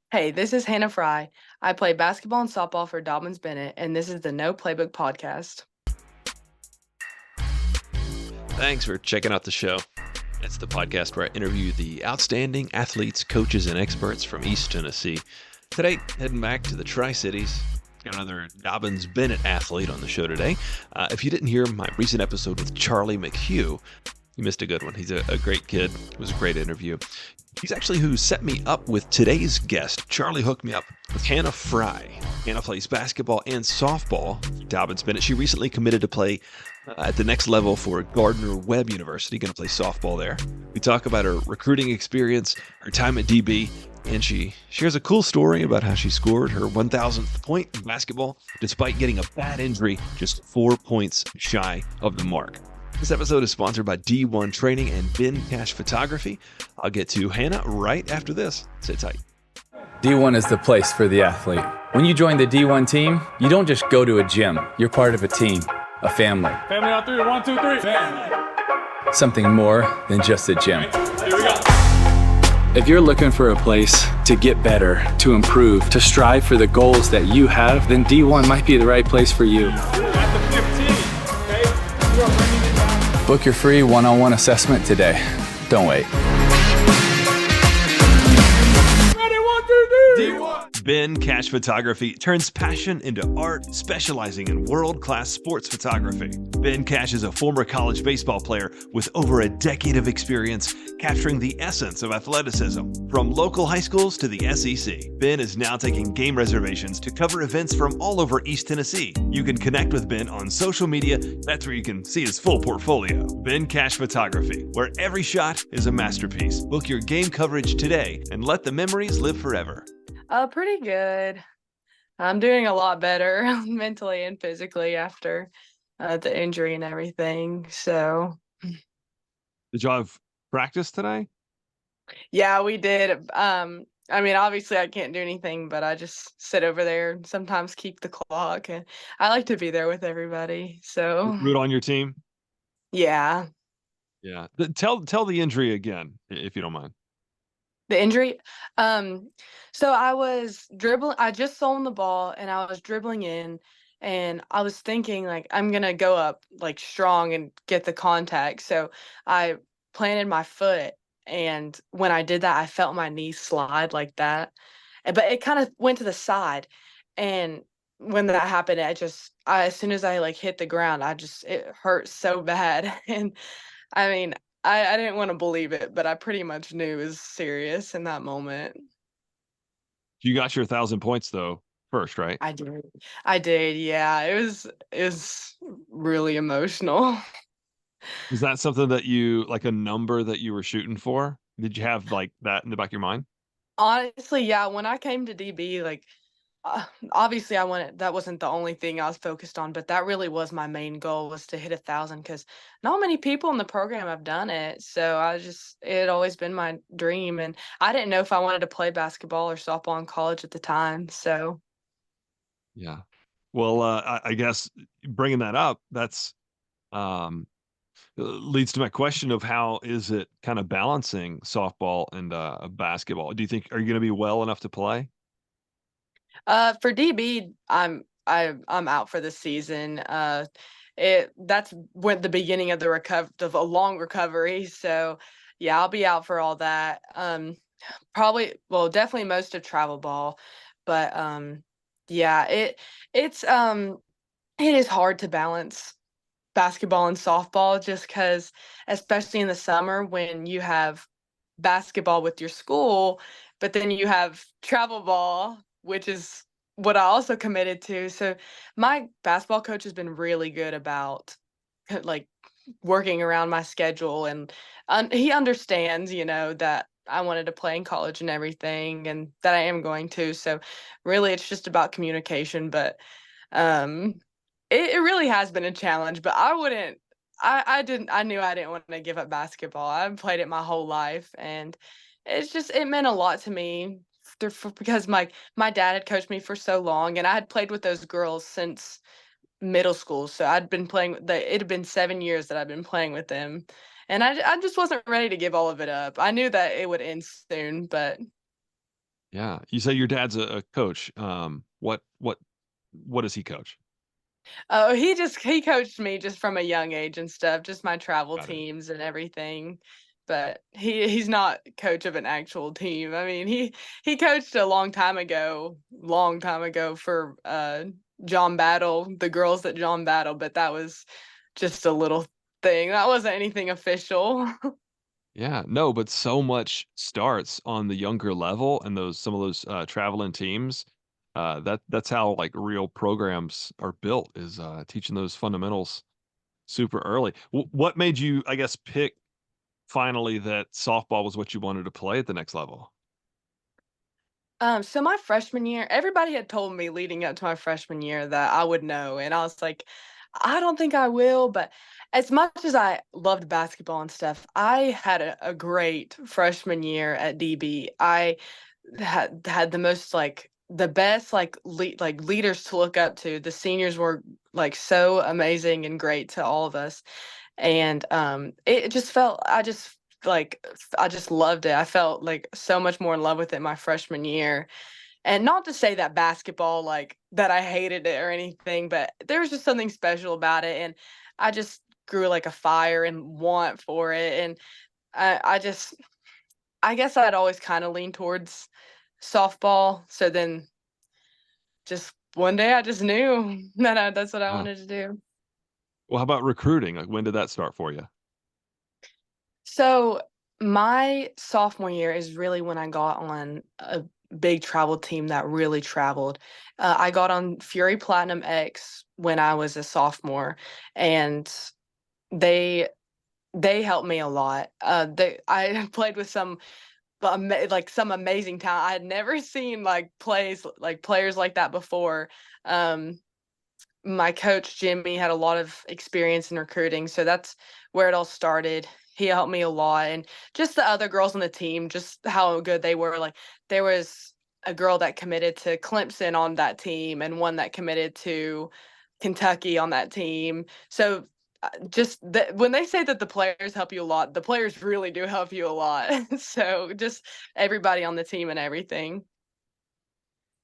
Hey, this is Hannah Frye. I play basketball and softball for Dobyns-Bennett, and this is the No Playbook podcast. Thanks for checking out the show. It's the podcast where I interview the outstanding athletes, coaches, and experts from East Tennessee. Today, heading back to the Tri-Cities. Got another Dobyns-Bennett athlete on the show today. If you didn't hear my recent episode with Charlie McHugh, you missed a good one. He's a great kid. It was a great interview. He's actually who set me up with today's guest. Charlie hooked me up with Hannah Frye. Hannah plays basketball and softball at Dobyns-Bennett. She recently committed to play at the next level for Gardner Webb University, going to play softball there. We talk about her recruiting experience, her time at DB, and she shares a cool story about how she scored her 1,000th point in basketball despite getting a bad injury just 4 points shy of the mark. This episode is sponsored by D1 Training and Ben Cash Photography. I'll get to Hannah right after this. Sit tight. D1 is the place for the athlete. When you join the D1 team, you don't just go to a gym. You're part of a team, a family. Family on three. 1, 2, 3. Family. Something more than just a gym. Here we go. If you're looking for a place to get better, to improve, to strive for the goals that you have, then D1 might be the right place for you. At the 15. Okay? You are bringing it down. Book your free one-on-one assessment today. Don't wait. Ready? 1, 2, 3. D1. Ben Cash Photography turns passion into art, specializing in world-class sports photography. Ben Cash is a former college baseball player with over a decade of experience capturing the essence of athleticism. From local high schools to the SEC, Ben is now taking game reservations to cover events from all over East Tennessee. You can connect with Ben on social media. That's where you can see his full portfolio. Ben Cash Photography, where every shot is a masterpiece. Book your game coverage today and let the memories live forever. Pretty good. I'm doing a lot better mentally and physically after the injury and everything. So, Did y'all have practice today? yeah, we did. Obviously I can't do anything, but I just sit over there and sometimes keep the clock. And I like to be there with everybody. So, Root on your team? yeah. Yeah. Tell the injury again, if you don't mind. The injury. So I was dribbling. I just thrown the ball and I was dribbling in, and I was thinking like I'm gonna go up like strong and get the contact. So I planted my foot, and when I did that, I felt my knee slide like that, but it kind of went to the side, and when that happened, as soon as I like hit the ground, it hurt so bad, and I mean, I didn't wanna believe it, but I pretty much knew it was serious in that moment. You got your 1,000 points though first, right? I did. I did, yeah. It was really emotional. Is that something that you like a number that you were shooting for? Did you have like that in the back of your mind? Honestly, yeah, when I came to DB, like, obviously I wanted that wasn't the only thing I was focused on, but that really was my main goal was to hit 1,000 because not many people in the program have done it. So it had always been my dream, and I didn't know if I wanted to play basketball or softball in college at the time. So Yeah. Well, I guess bringing that up, that's leads to my question of how is it kind of balancing softball and basketball? Do you think are you going to be well enough to play? for DB, I'm out for the season. That's when the beginning of of a long recovery. So yeah, I'll be out for all that. Definitely most of travel ball, but yeah, it's it is hard to balance basketball and softball just because, especially in the summer when you have basketball with your school, but then you have travel ball, which is what I also committed to. So my basketball coach has been really good about like working around my schedule, and he understands, that I wanted to play in college and everything, and that I am going to. So really, it's just about communication. But um, it really has been a challenge. But I wouldn't. I knew I didn't want to give up basketball. I've played it my whole life, and it meant a lot to me because my dad had coached me for so long, and I had played with those girls since middle school. So I'd been playing it had been 7 years that I've been playing with them, and I just wasn't ready to give all of it up. I knew that it would end soon, but Yeah. You say your dad's a coach. What does he coach? Oh, he coached me just from a young age and stuff, just my travel Got it. teams and everything. But he's not coach of an actual team. I mean, he coached a long time ago for John Battle, the girls at John Battle, but that was just a little thing. That wasn't anything official. Yeah, no, but so much starts on the younger level and some of those traveling teams. That's how like real programs are built is teaching those fundamentals super early. What made you, I guess, pick finally that softball was what you wanted to play at the next level? So my freshman year, everybody had told me leading up to my freshman year that I would know, and I was like, I don't think I will. But as much as I loved basketball and stuff, I had a great freshman year at DB. I had the most like the best like leaders to look up to. The seniors were like so amazing and great to all of us, and it just felt I just loved it. I felt like so much more in love with it my freshman year. And not to say that basketball, like that I hated it or anything, but there was just something special about it. And I just grew like a fire and want for it. And I just, I guess I'd always kind of leaned towards softball. So then just one day I just knew that that's what I Wow. wanted to do. Well, how about recruiting? Like, when did that start for you? So my sophomore year is really when I got on a big travel team that really traveled. I got on Fury Platinum X when I was a sophomore, and they they helped me a lot. I played with some amazing talent. I had never seen like players like that before. Um, my coach Jimmy had a lot of experience in recruiting, so that's where it all started. He helped me a lot, and just the other girls on the team, just how good they were. Like there was a girl that committed to Clemson on that team, and one that committed to Kentucky on that team. So when they say that the players help you a lot, the players really do help you a lot. So just everybody on the team and everything.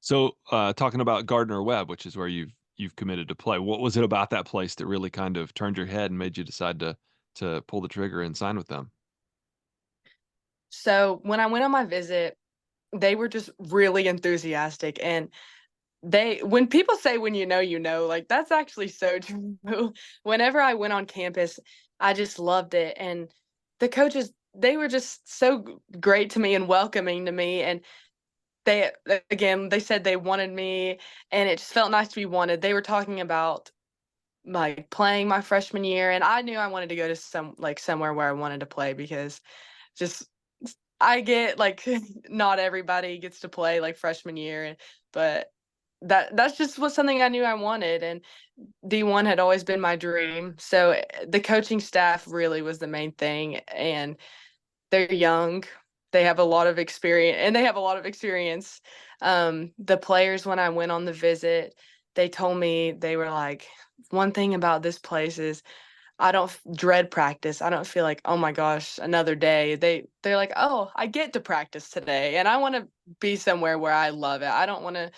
So, talking about Gardner Webb, which is where you've committed to play. What was it about that place that really kind of turned your head and made you decide to pull the trigger and sign with them? So when I went on my visit, they were just really enthusiastic, and they when people say you know, like that's actually so true. Whenever I went on campus, I just loved it, and the coaches, they were just so great to me and welcoming to me, and they again, they said they wanted me, and it just felt nice to be wanted. They were talking about like playing my freshman year, and I knew I wanted to go to somewhere where I wanted to play because just I get like not everybody gets to play like freshman year, but that's just was something I knew I wanted, and D1 had always been my dream. So the coaching staff really was the main thing, and they're young. They have a lot of experience, and they have a lot of experience. The players, when I went on the visit, they told me they were like, one thing about this place is I don't dread practice. I don't feel like, oh my gosh, another day. They're like, oh, I get to practice today, and I want to be somewhere where I love it. I don't want to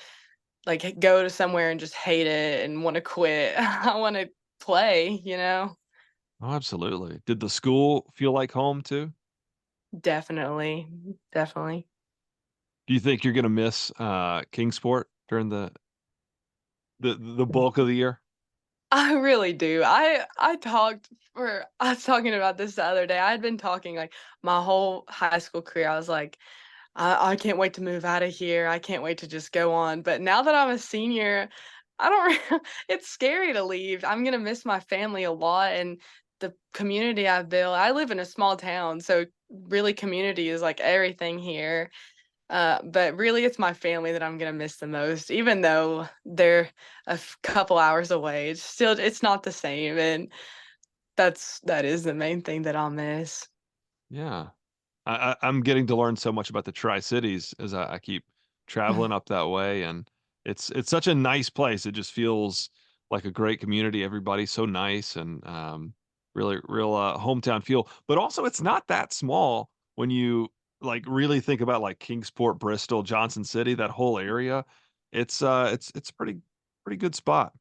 like go to somewhere and just hate it and want to quit. I want to play. Oh, absolutely. Did the school feel like home too? Definitely, definitely. Do you think you're gonna miss Kingsport during the bulk of the year? I really do. I was talking about this the other day. I had been talking like my whole high school career. I was like, I can't wait to move out of here. I can't wait to just go on. But now that I'm a senior, I don't it's scary to leave. I'm gonna miss my family a lot and the community I've built. I live in a small town, so really community is like everything here. But really, it's my family that I'm gonna miss the most, even though they're couple hours away. It's not the same, and that is the main thing that I'll miss. Yeah. I'm getting to learn so much about the Tri-Cities as I keep traveling up that way, and it's such a nice place. It just feels like a great community. Everybody's so nice and really real hometown feel. But also, it's not that small when you like really think about like Kingsport, Bristol, Johnson City, that whole area, it's pretty good spot.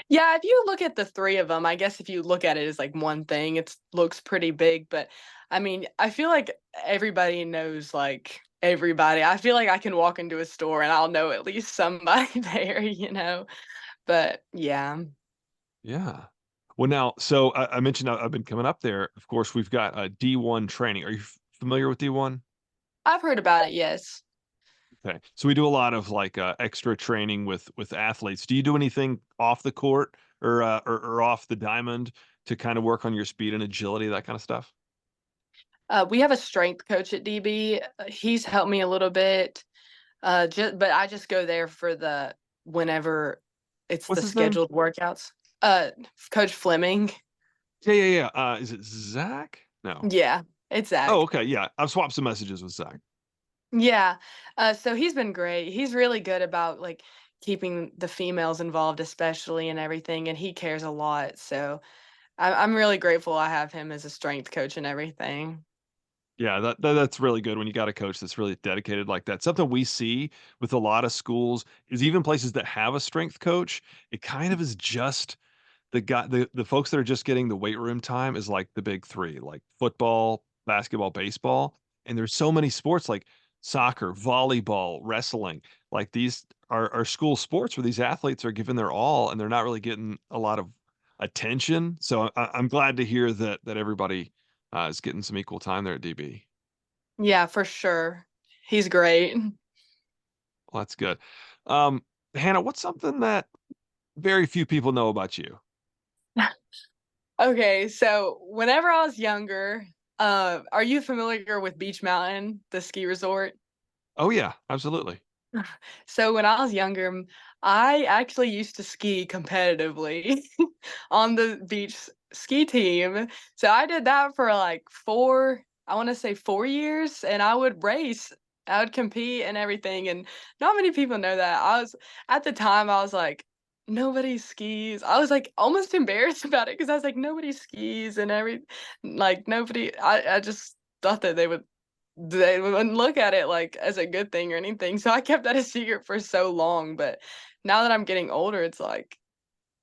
Yeah, if you look at the three of them, I guess if you look at it as like one thing, it looks pretty big. But I mean, I feel like everybody knows like everybody. I feel like I can walk into a store and I'll know at least somebody there, you know? But yeah, Yeah. Well, now, so I mentioned I've been coming up there. Of course, we've got a D1 training. Are you familiar with D1? I've heard about it, yes. Okay. So we do a lot of like extra training with athletes. Do you do anything off the court or off the diamond to kind of work on your speed and agility, that kind of stuff? We have a strength coach at DB. He's helped me a little bit. But I just go there for the whenever it's What's the his name? scheduled workouts. Uh, Coach Fleming. Yeah, yeah, yeah. Is it Zach? No. Yeah, it's Oh, Zach. okay. Yeah. I've swapped some messages with Zach. Yeah. So he's been great. He's really good about like keeping the females involved, especially and everything, and he cares a lot. So I'm really grateful I have him as a strength coach and everything. Yeah, that's really good when you got a coach that's really dedicated like that. Something we see with a lot of schools is even places that have a strength coach, it kind of is just the folks that are just getting the weight room time is like the big three, like football, basketball, baseball. And there's so many sports like soccer, volleyball, wrestling. Like these are school sports where these athletes are giving their all and they're not really getting a lot of attention. So I'm glad to hear that everybody is getting some equal time there at DB. Yeah, for sure. He's great. Well, that's good. Um, Hannah, what's something that very few people know about you? Okay, so whenever I was younger, are you familiar with Beach Mountain, the ski resort? Oh yeah, absolutely. So when I was younger, I actually used to ski competitively on the beach ski team. So I did that for like I want to say 4 years, and I would race. I would compete and everything, and not many people know that. At the time, I was like, nobody skis. I was like almost embarrassed about it because I was like, nobody skis and like nobody. I just thought that they wouldn't look at it like as a good thing or anything. So I kept that a secret for so long. But now that I'm getting older, it's like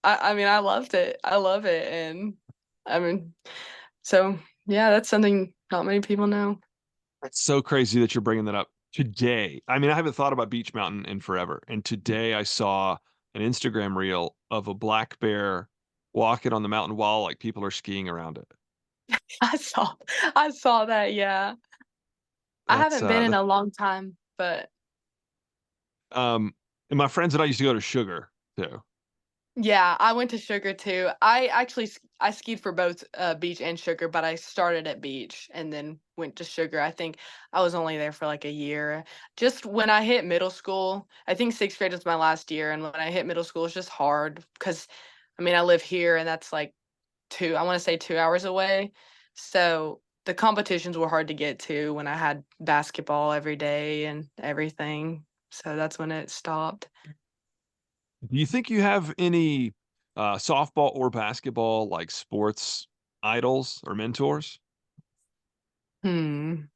I mean I loved it. I love it. And I mean so yeah, that's something not many people know. It's so crazy that you're bringing that up today. I mean, I haven't thought about Beach Mountain in forever. And today I saw an Instagram reel of a black bear walking on the mountain wall like people are skiing around it. I saw I saw that, yeah. I That's haven't been in a long time, but um and my friends and I used to go to Sugar too. yeah, I went to Sugar too. I skied for both beach and Sugar, but I started at beach and then went to Sugar. I think I was only there for like a year. Just when I hit middle school, I think sixth grade was my last year, and when I hit middle school, it's just hard because I mean I live here and that's like I want to say 2 hours away. So the competitions were hard to get to when I had basketball every day and everything. So that's when it stopped. Do you think you have any softball or basketball like sports idols or mentors? Hmm.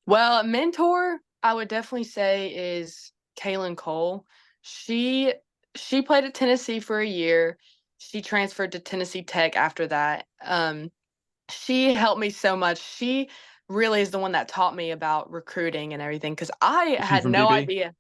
Well, a mentor, I would definitely say is Kaylin Cole. She she played at Tennessee for a year. She transferred to Tennessee Tech after that. She helped me so much. She really is the one that taught me about recruiting and everything because I Is she had from no DB? idea.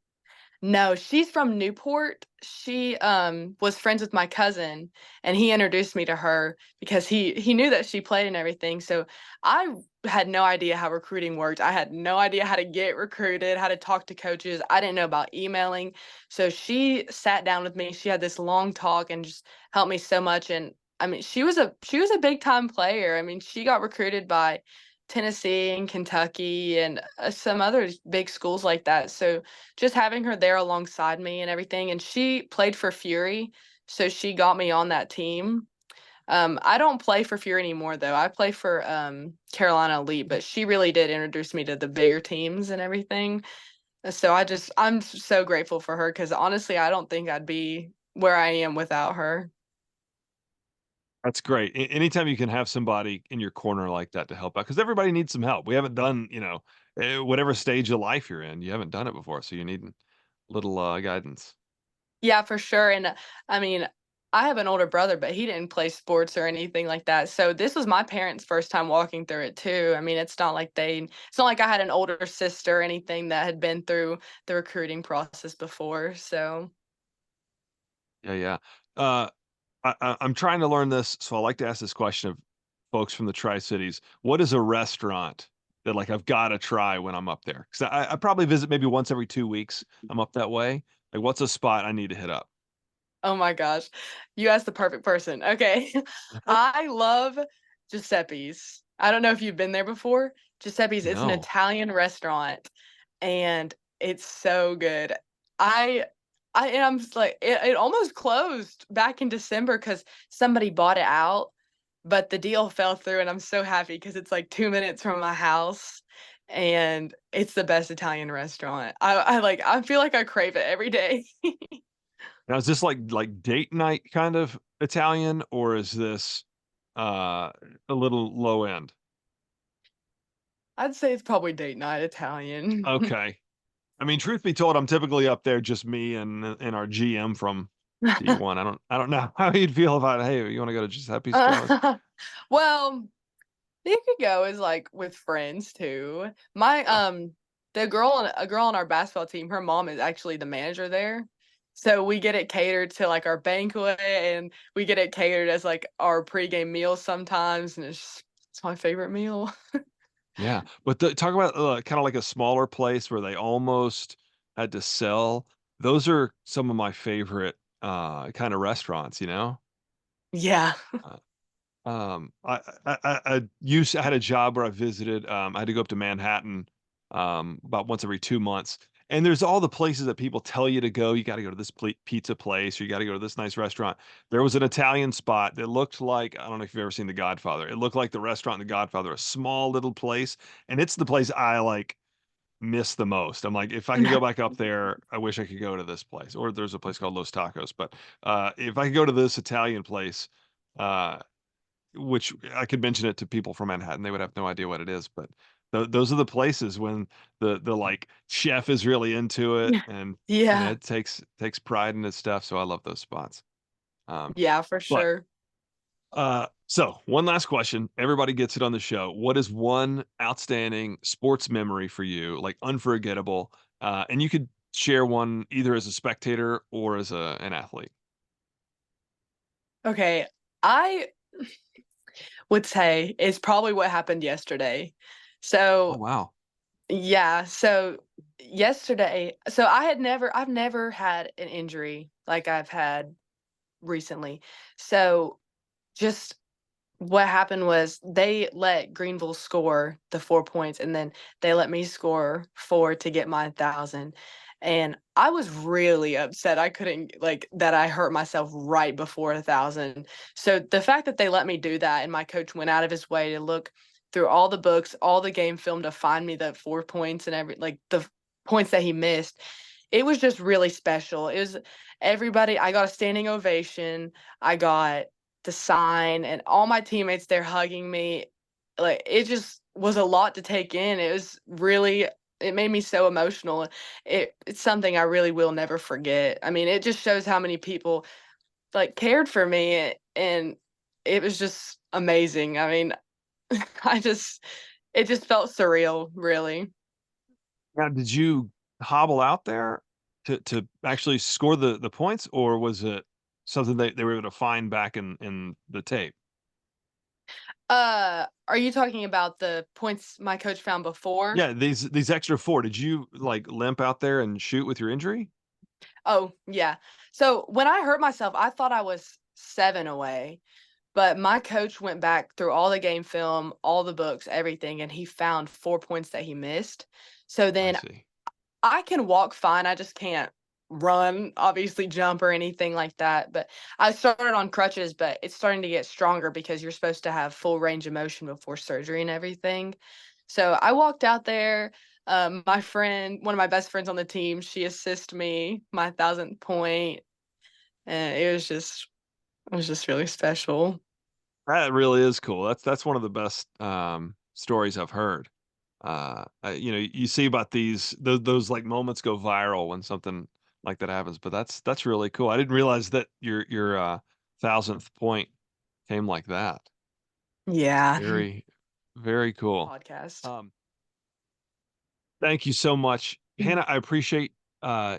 No, she's from Newport. She, was friends with my cousin, and he introduced me to her because he knew that she played and everything, so I had no idea how recruiting worked. I had no idea how to get recruited, how to talk to coaches. I didn't know about emailing, so she sat down with me. She had this long talk and just helped me so much, and, I mean, she was a big time player. I mean, she got recruited by Tennessee and Kentucky and, some other big schools like that, so just having her there alongside me and everything, and she played for Fury, so she got me on that team. I don't play for Fury anymore though. I play for Carolina Elite, but she really did introduce me to the bigger teams and everything. So I'm so grateful for her because honestly, I don't think I'd be where I am without her. That's great. Anytime you can have somebody in your corner like that to help out, because everybody needs some help. We haven't done, whatever stage of life you're in, you haven't done it before, so you need a little guidance. Yeah, for sure, and, I mean, I have an older brother, but he didn't play sports or anything like that, so this was my parents' first time walking through it too. I mean, it's not like I had an older sister or anything that had been through the recruiting process before, so Yeah, yeah. Uh, I'm trying to learn this, so I like to ask this question of folks from the Tri-Cities. What is a restaurant that like I've got to try when I'm up there? Because I probably visit maybe once every 2 weeks. I'm up that way. Like, what's a spot I need to hit up? oh my gosh, you asked the perfect person. Okay. I love Giuseppe's. I don't know if you've been there before. Giuseppe's, it's an No. Italian restaurant, and it's so good. I and I'm just like it almost closed back in December because somebody bought it out, but the deal fell through, and I'm so happy because it's, like, 2 minutes from my house, and it's the best Italian restaurant. I feel like I crave it every day. Now, is this like date night kind of Italian, or is this a little low end? I'd say it's probably date night Italian. Okay. I mean, truth be told, I'm typically up there just me and our GM from D1. I don't know how you'd feel about, hey, you want to go to Giuseppe's, Charlie? Well, you could go as, like, with friends too. Oh, A girl on our basketball team, her mom is actually the manager there. So we get it catered to, like, our banquet, and we get it catered as, like, our pregame meal sometimes, and it's my favorite meal. yeah. But talk about kind of like a smaller place where they almost had to sell. Those are some of my favorite kind of restaurants, you know? Yeah. Uh, I had a job where I visited. I had to go up to Manhattan about once every 2 months, and there's all the places that people tell you to go. You got to go to this pizza place, or you got to go to this nice restaurant. There was an Italian spot that looked like, I don't know if you've ever seen The Godfather. It looked like the restaurant in The Godfather, a small little place, and it's the place I like miss the most. I'm like, if I could go back up there, I wish I could go to this place. Or there's a place called Los Tacos, but if I could go to this Italian place. Uh, which I could mention it to people from Manhattan, they would have no idea what it is, but those are the places when the, like, chef is really into it and, Yeah. it takes pride in his stuff, so I love those spots. Um, Yeah, for but, sure. so one last question, everybody gets it on the show. What is one outstanding sports memory for you, like, unforgettable? And you could share one either as a spectator or as an athlete. Okay, I would say it's probably what happened yesterday. Oh, So wow. yeah, I've never had an injury like I've had recently. So just what happened was they let Greenville score the 4 points, and then they let me score 4 to get my 1,000, and I was really upset I couldn't that I hurt myself right before 1,000. So, the fact that they let me do that and my coach went out of his way to look through all the books, all the game film to find me the 4 points and points that he missed, it was just really special. It was everybody I got a standing ovation, I got the sign and all my teammates there hugging me. Like, it just was a lot to take in. It made me so emotional. It's something I really will never forget. I mean, it just shows how many people, like, cared for me, and it was just amazing. I mean, I just it just felt surreal, really. Now, did you hobble out there to actually score the points, or was it something they were able to find back in the tape? Are you talking about the points my coach found before? Yeah, these extra 4, did you, like, limp out there and shoot with your injury? Oh, yeah. So, when I hurt myself, I thought I was 7 away. But my coach went back through all the game film, all the books, everything, and he found 4 points that he missed. So I then see. I can walk fine, I just can't run, obviously jump or anything like that, but I started on crutches, but it's starting to get stronger because you're supposed to have full range of motion before surgery and everything. So I walked out there, my friend one of my best friends on the team, she assisted me, my 1,000th point, and it was just really special. That really is cool. That's one of the best stories I've heard. You see about those like moments go viral when something like that happens, but that's really cool. I didn't realize that your 1000th point came like that. Yeah. Very, very cool. Podcast. Um, thank you so much, Hannah. I appreciate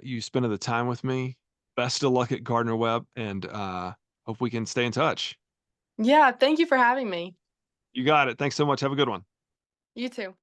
you spending the time with me. Best of luck at Gardner Webb, and hope we can stay in touch. Yeah, thank you for having me. You got it. Thanks so much. Have a good one. You too.